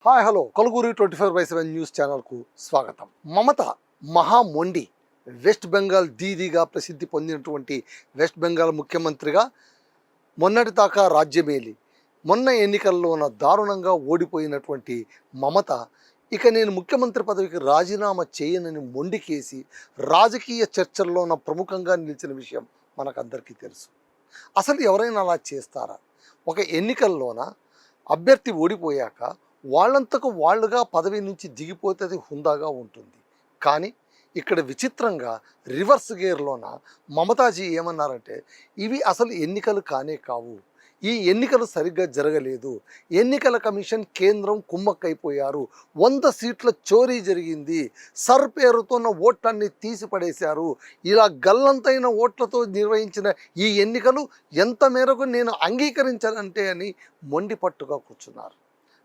Hi hello కలుగురి 24/7 news ఛానల్కు స్వాగతం. మమత మహామొండి west Bengal దీదీగా ప్రసిద్ధి పొందినటువంటి వెస్ట్ బెంగాల్ ముఖ్యమంత్రిగా మొన్నటి దాకా రాజ్యమేలి మొన్న ఎన్నికల్లోన దారుణంగా ఓడిపోయినటువంటి మమత ఇక నేను ముఖ్యమంత్రి పదవికి రాజీనామా చేయనని మొండికేసి రాజకీయ చర్చల్లోన ప్రముఖంగా నిలిచిన విషయం మనకందరికీ తెలుసు. అసలు ఎవరైనా అలా చేస్తారా? ఒక ఎన్నికల్లోన అభ్యర్థి ఓడిపోయాక వాళ్ళంతకు వాళ్ళుగా పదవి నుంచి దిగిపోతే అది హుందాగా ఉంటుంది. కానీ ఇక్కడ విచిత్రంగా రివర్స్ గేర్లోన మమతాజీ ఏమన్నారంటే, ఇవి అసలు ఎన్నికలు కానే కావు, ఈ ఎన్నికలు సరిగ్గా జరగలేదు, ఎన్నికల కమిషన్ కేంద్రం కుమ్మక్కైపోయారు, 100 సీట్ల చోరీ జరిగింది, సర్ పేరుతోన్న ఓట్లన్నీ తీసిపడేశారు, ఇలా గల్లంతైన ఓట్లతో నిర్వహించిన ఈ ఎన్నికలు ఎంత మేరకు నేను అంగీకరించాలంటే అని మొండి పట్టుగా కూర్చున్నారు.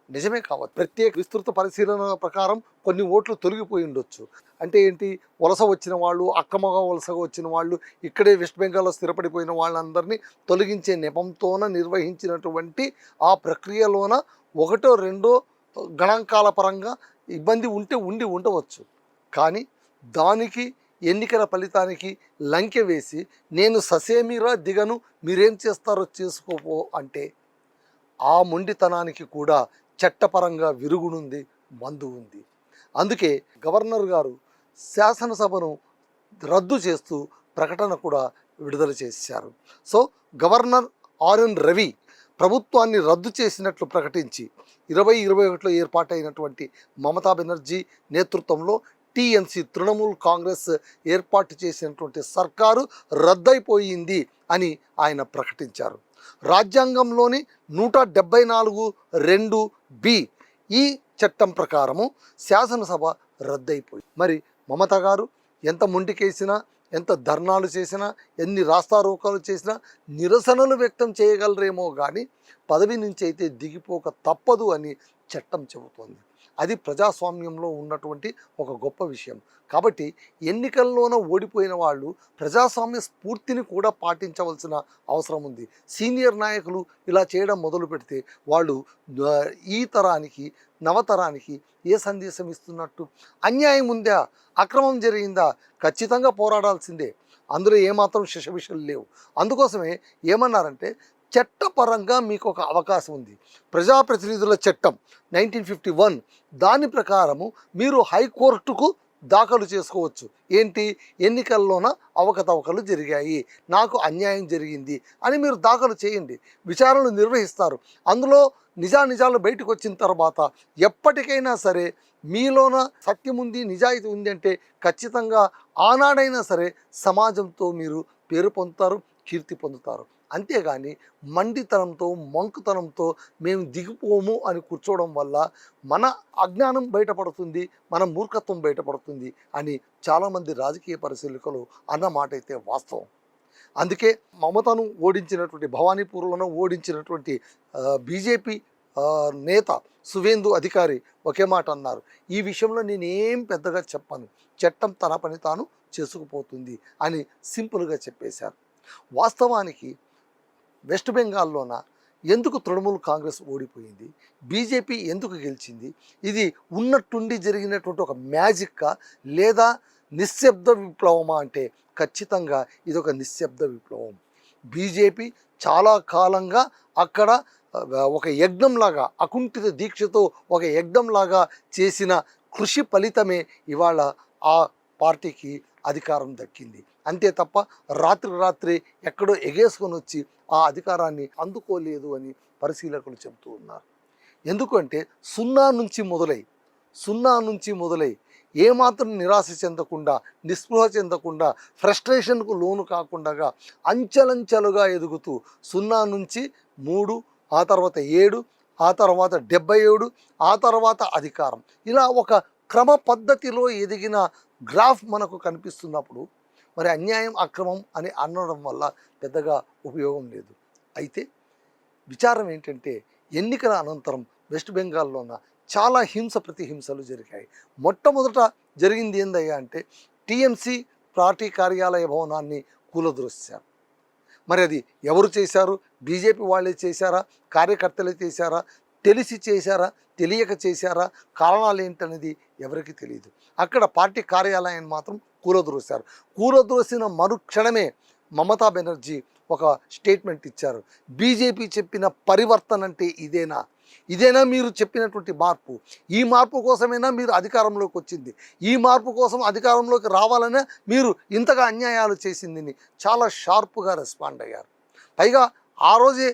నిజమే కావచ్చు, ప్రత్యేక విస్తృత పరిశీలన ప్రకారం కొన్ని ఓట్లు తొలగిపోయి ఉండొచ్చు. అంటే ఏంటి, వలస వచ్చిన వాళ్ళు, అక్కమగా వలసగా వచ్చిన వాళ్ళు, ఇక్కడే వెస్ట్ బెంగాల్లో స్థిరపడిపోయిన వాళ్ళందరినీ తొలగించే నెపంతోన నిర్వహించినటువంటి ఆ ప్రక్రియలోన ఒకటో రెండో గణాంకాల పరంగా ఇబ్బంది ఉండి ఉండవచ్చు. కానీ దానికి ఎన్నికల ఫలితానికి లంకె వేసి నేను ససేమిరా దిగను, మీరేం చేస్తారో చేసుకోపో అంటే ఆ మొండితనానికి కూడా చట్టపరంగా విరుగునుంది, మందు ఉంది. అందుకే గవర్నర్ గారు శాసనసభను రద్దు చేస్తూ ప్రకటన కూడా విడుదల చేశారు. సో గవర్నర్ ఆర్ఎన్ రవి ప్రభుత్వాన్ని రద్దు చేసినట్లు ప్రకటించి 2021లో ఏర్పాటైనటువంటి మమతా బెనర్జీ నేతృత్వంలో టీఎంసీ తృణమూల్ కాంగ్రెస్ ఏర్పాటు చేసినటువంటి సర్కారు రద్దయిపోయింది అని ఆయన ప్రకటించారు. రాజ్యాంగంలోని 174(2)B ఈ చట్టం ప్రకారము శాసనసభ రద్దయిపోయింది. మరి మమత గారు ఎంత మొండికేసినా, ఎంత ధర్నాలు చేసినా, ఎన్ని రాస్తారోకాలు చేసినా, నిరసనలు వ్యక్తం చేయగలరేమో కానీ పదవి నుంచి అయితే దిగిపోక తప్పదు అని చట్టం చెబుతోంది. అది ప్రజాస్వామ్యంలో ఉన్నటువంటి ఒక గొప్ప విషయం. కాబట్టి ఎన్నికల్లోన ఓడిపోయిన వాళ్ళు ప్రజాస్వామ్య స్ఫూర్తిని కూడా పాటించవలసిన అవసరం ఉంది. సీనియర్ నాయకులు ఇలా చేయడం మొదలు పెడితే వాళ్ళు ఈ తరానికి, నవతరానికి ఏ సందేశం ఇస్తున్నట్టు? అన్యాయం ఉందా, అక్రమం జరిగిందా, ఖచ్చితంగా పోరాడాల్సిందే, అందులో ఏమాత్రం శిషవిషలు లేవు. అందుకోసమే ఏమన్నారంటే, చట్టపరంగా మీకు ఒక అవకాశం ఉంది. ప్రజాప్రతినిధుల చట్టం 1951 దాని ప్రకారము మీరు హైకోర్టుకు దాఖలు చేసుకోవచ్చు. ఏంటి, ఎన్నికల్లోన అవకతవకలు జరిగాయి, నాకు అన్యాయం జరిగింది అని మీరు దాఖలు చేయండి. విచారణలు నిర్వహిస్తారు. అందులో నిజాలు బయటకు వచ్చిన తర్వాత ఎప్పటికైనా సరే మీలోన సత్యం ఉంది, నిజాయితీ ఉంది అంటే ఖచ్చితంగా ఆనాడైనా సరే సమాజంతో మీరు పేరు పొందుతారు, కీర్తి పొందుతారు. అంతేగాని మండితనంతో, మంకుతనంతో మేము దిగిపోము అని కూర్చోవడం వల్ల మన అజ్ఞానం బయటపడుతుంది, మన మూర్ఖత్వం బయటపడుతుంది అని చాలామంది రాజకీయ పరిశీలకులు అన్న మాట అయితే వాస్తవం. అందుకే మమతను ఓడించినటువంటి, భవానీపూర్లోనూ ఓడించినటువంటి బీజేపీ నేత సువేందు అధికారి ఒకే మాట అన్నారు, ఈ విషయంలో నేనేం పెద్దగా చెప్పను, చట్టం తన పని తాను చేసుకుపోతుంది అని సింపుల్గా చెప్పేశారు. వాస్తవానికి వెస్ట్ బెంగాల్లోన ఎందుకు తృణమూల్ కాంగ్రెస్ ఓడిపోయింది, బీజేపీ ఎందుకు గెలిచింది, ఇది ఉన్నట్టుండి జరిగినటువంటి ఒక మ్యాజిక్కా లేదా నిశ్శబ్ద విప్లవమా అంటే ఖచ్చితంగా ఇది ఒక నిశ్శబ్ద విప్లవం. బీజేపీ చాలా కాలంగా అక్కడ ఒక యజ్ఞంలాగా, అకుంఠిత దీక్షతో ఒక యజ్ఞంలాగా చేసిన కృషి ఫలితమే ఇవాళ ఆ పార్టీకి అధికారం దక్కింది. అంతే తప్ప రాత్రి ఎక్కడో ఎగేసుకొని వచ్చి ఆ అధికారాన్ని అందుకోలేదు అని పరిశీలకులు చెబుతూ ఉన్నారు. ఎందుకంటే సున్నా నుంచి మొదలై ఏమాత్రం నిరాశ చెందకుండా, నిస్పృహ చెందకుండా, ఫ్రస్ట్రేషన్కు లోను కాకుండా అంచెలంచెలుగా ఎదుగుతూ 0 నుంచి 3, ఆ తర్వాత 7, ఆ తర్వాత 77, ఆ తర్వాత అధికారం, ఇలా ఒక క్రమ పద్ధతిలో ఎదిగిన గ్రాఫ్ మనకు కనిపిస్తున్నప్పుడు మరి అన్యాయం, అక్రమం అని అనడం వల్ల పెద్దగా ఉపయోగం లేదు. అయితే విచారం ఏంటంటే, ఎన్నికల అనంతరం వెస్ట్ బెంగాల్లోన చాలా ప్రతిహింసలు జరిగాయి. మొట్టమొదట జరిగింది ఏందయ్యా అంటే, టీఎంసీ పార్టీ కార్యాలయ భవనాన్ని కూలదొరిశారు. మరి అది ఎవరు చేశారు? బీజేపీ వాళ్ళే చేశారా, కార్యకర్తలే చేశారా, తెలిసి చేశారా, తెలియక చేశారా, కారణాలు ఏంటనేది ఎవరికి తెలియదు. అక్కడ పార్టీ కార్యాలయాన్ని మాత్రం కూలద్రోశారు. కూలద్రోసిన మరుక్షణమే మమతా బెనర్జీ ఒక స్టేట్మెంట్ ఇచ్చారు. బీజేపీ చెప్పిన పరివర్తన అంటే ఇదేనా మీరు చెప్పినటువంటి మార్పు? ఈ మార్పు కోసమైనా మీరు అధికారంలోకి వచ్చింది? ఈ మార్పు కోసం అధికారంలోకి రావాలనే మీరు ఇంతగా అన్యాయాలు చేసిందని చాలా షార్ప్గా రెస్పాండ్ అయ్యారు. పైగా ఆ రోజే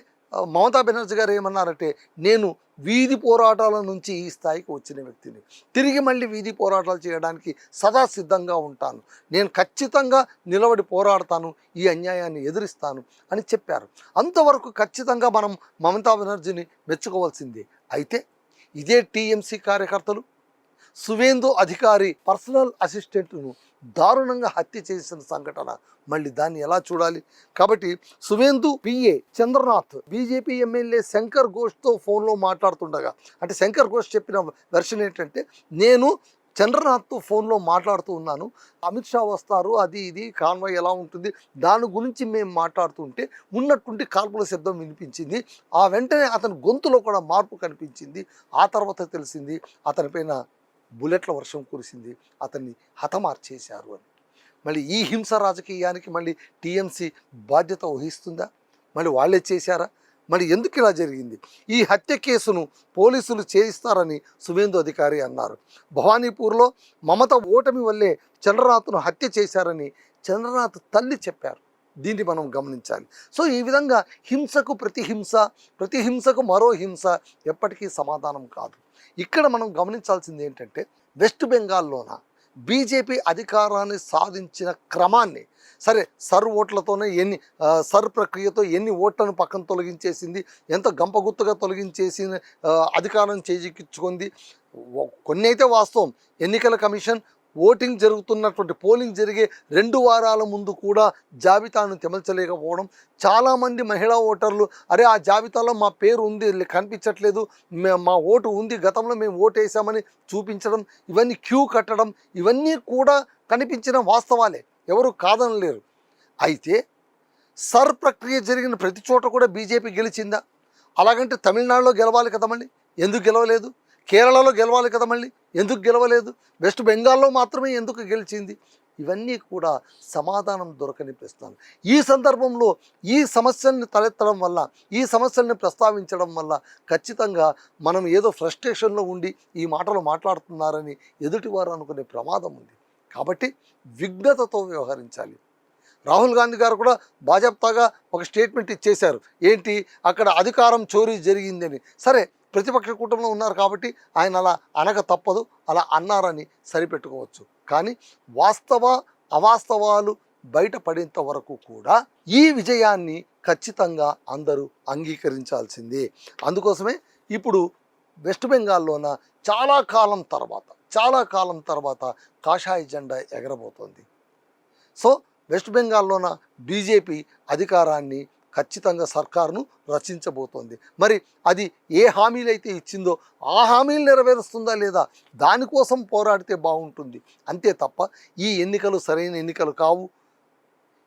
మమతా బెనర్జీ గారు ఏమన్నారంటే, నేను వీధి పోరాటాల నుంచి ఈ స్థాయికి వచ్చిన వ్యక్తిని, తిరిగి మళ్ళీ వీధి పోరాటాలు చేయడానికి సదా సిద్ధంగా ఉంటాను, నేను ఖచ్చితంగా నిలబడి పోరాడతాను, ఈ అన్యాయాన్ని ఎదిరిస్తాను అని చెప్పారు. అంతవరకు ఖచ్చితంగా మనం మమతా బెనర్జీని మెచ్చుకోవాల్సిందే. అయితే ఇదే టీఎంసీ కార్యకర్తలు సువేందు అధికారి పర్సనల్ అసిస్టెంట్ను దారుణంగా హత్య చేసిన సంఘటన, మళ్ళీ దాన్ని ఎలా చూడాలి? కాబట్టి Suvendu PA Chandranath BJP MLA Shankar ఘోష్తో ఫోన్లో మాట్లాడుతుండగా, అంటే శంకర్ ఘోష్ చెప్పిన వెర్షన్ ఏంటంటే, నేను చంద్రనాథ్తో ఫోన్లో మాట్లాడుతూ ఉన్నాను, అమిత్ షా వస్తారు, అది ఇది కాన్వాయ్ ఎలా ఉంటుంది దాని గురించి మేము మాట్లాడుతుంటే ఉన్నట్టుండి కాల్పుల శబ్దం వినిపించింది. ఆ వెంటనే అతని గొంతులో కూడా మార్పు కనిపించింది. ఆ తర్వాత తెలిసింది అతనిపైన బుల్లెట్ల వర్షం కురిసింది, అతన్ని హతమార్చేశారు అని. మళ్ళీ ఈ హింస రాజకీయానికి మళ్ళీ టీఎంసీ బాధ్యత వహిస్తుందా? మళ్ళీ వాళ్ళే చేశారా? మరి ఎందుకు ఇలా జరిగింది? ఈ హత్య కేసును పోలీసులు చేయిస్తారని సువేందు అధికారి అన్నారు. భవానీపూర్లో మమత ఓటమి వల్లే చంద్రనాథ్ను హత్య చేశారని చంద్రనాథ్ తల్లి చెప్పారు. దీన్ని మనం గమనించాలి. సో ఈ విధంగా హింసకు ప్రతి హింసకు మరో హింస ఎప్పటికీ సమాధానం కాదు. ఇక్కడ మనం గమనించాల్సింది ఏంటంటే, వెస్ట్ బెంగాల్లోన బీజేపీ అధికారాన్ని సాధించిన క్రమాన్ని, సరే సర్ ఓట్లతోనే సర్ ప్రక్రియతో ఎన్ని ఓట్లను పక్కన తొలగించేసింది, ఎంత గంపగుత్తుగా తొలగించేసి అధికారం చేజిక్కించుకుంది. కొన్ని అయితే వాస్తవం, ఎన్నికల కమిషన్ ఓటింగ్ జరుగుతున్నటువంటి పోలింగ్ జరిగే 2 వారాల ముందు కూడా జాబితాను తెమల్చలేకపోవడం, చాలామంది మహిళా ఓటర్లు అరే ఆ జాబితాలో మా పేరు ఉంది కనిపించట్లేదు, మా ఓటు ఉంది, గతంలో మేము ఓటు వేసామని చూపించడం, ఇవన్నీ క్యూ కట్టడం, ఇవన్నీ కూడా కనిపించిన వాస్తవాలే, ఎవరు కాదనలేరు. అయితే సర్ ప్రక్రియ జరిగిన ప్రతి చోట కూడా బీజేపీ గెలిచిందా? అలాగంటే తమిళనాడులో గెలవాలి కదా, మళ్ళీ ఎందుకు గెలవలేదు? కేరళలో గెలవాలి కదా, మళ్ళీ ఎందుకు గెలవలేదు? వెస్ట్ బెంగాల్లో మాత్రమే ఎందుకు గెలిచింది? ఇవన్నీ కూడా సమాధానం దొరకని ప్రశ్నలు. ఈ సందర్భంలో ఈ సమస్యల్ని తలెత్తడం వల్ల, ఈ సమస్యల్ని ప్రస్తావించడం వల్ల ఖచ్చితంగా మనం ఏదో ఫ్రస్ట్రేషన్లో ఉండి ఈ మాటలు మాట్లాడుతున్నారని ఎదుటివారు అనుకునే ప్రమాదం ఉంది. కాబట్టి విఘ్నతతో వ్యవహరించాలి. రాహుల్ గాంధీ గారు కూడా బాజాప్తాగా ఒక స్టేట్మెంట్ ఇచ్చేశారు. ఏంటి, అక్కడ అధికారం చోరీ జరిగిందని. సరే, ప్రతిపక్ష కూటమిలో ఉన్నారు కాబట్టి ఆయన అలా అనక తప్పదు, అలా అన్నారని సరిపెట్టుకోవచ్చు. కానీ అవాస్తవాలు బయటపడేంత వరకు కూడా ఈ విజయాన్ని ఖచ్చితంగా అందరూ అంగీకరించాల్సిందే. అందుకోసమే ఇప్పుడు వెస్ట్ బెంగాల్లోన చాలా కాలం తర్వాత కాషాయ జెండా ఎగరబోతోంది. సో వెస్ట్ బెంగాల్లోన బీజేపీ అధికారాన్ని ఖచ్చితంగా సర్కారును రచించబోతోంది. మరి అది ఏ హామీలు అయితే ఇచ్చిందో ఆ హామీలు నెరవేరుస్తుందా లేదా, దానికోసం పోరాడితే బాగుంటుంది. అంతే తప్ప ఈ ఎన్నికలు సరైన ఎన్నికలు కావు,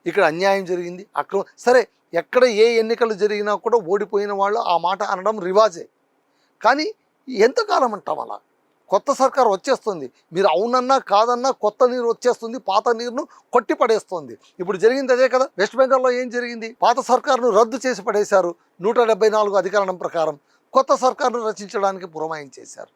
ఇక్కడ అన్యాయం జరిగింది, సరే ఎక్కడ ఏ ఎన్నికలు జరిగినా కూడా ఓడిపోయిన వాళ్ళు ఆ మాట అనడం రివాజే. కానీ ఎంతకాలం అంటాం అలా? కొత్త సర్కారు వచ్చేస్తుంది, మీరు అవునన్నా కాదన్నా కొత్త నీరు వచ్చేస్తుంది, పాత నీరును కొట్టి పడేస్తుంది. ఇప్పుడు జరిగింది అదే కదా. వెస్ట్ బెంగాల్లో ఏం జరిగింది? పాత సర్కారును రద్దు చేసి పడేశారు. 174 అధికరణం ప్రకారం కొత్త సర్కారును రచించడానికి పురమాయించేశారు.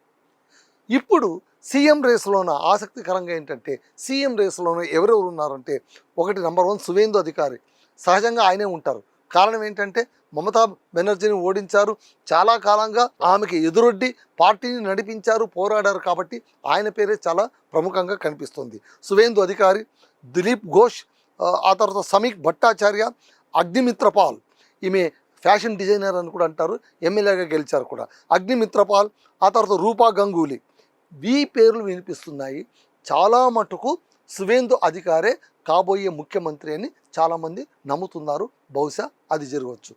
ఇప్పుడు సీఎం రేసులోన ఆసక్తికరంగా ఏంటంటే, సీఎం రేసులోన ఎవరెవరు ఉన్నారంటే, ఒకటి నంబర్ 1 సువేందు అధికారి. సహజంగా ఆయనే ఉంటారు. కారణం ఏంటంటే, మమతా బెనర్జీని ఓడించారు, చాలా కాలంగా ఆమెకి ఎదురొడ్డి పార్టీని నడిపించారు, పోరాడారు, కాబట్టి ఆయన పేరే చాలా ప్రముఖంగా కనిపిస్తుంది. సువేందు అధికారి, దిలీప్ ఘోష్, ఆ తర్వాత సమీక్ భట్టాచార్య, అగ్నిమిత్రపాల్, ఈమె ఫ్యాషన్ డిజైనర్ అని కూడా అంటారు, ఎమ్మెల్యేగా గెలిచారు కూడా, అగ్నిమిత్రపాల్, ఆ తర్వాత రూపా గంగూలీ, ఈ పేర్లు వినిపిస్తున్నాయి. చాలా మటుకు సువేందు అధికారే కాబోయే ముఖ్యమంత్రి అని చాలామంది నమ్ముతున్నారు. బహుశా అది జరగవచ్చు.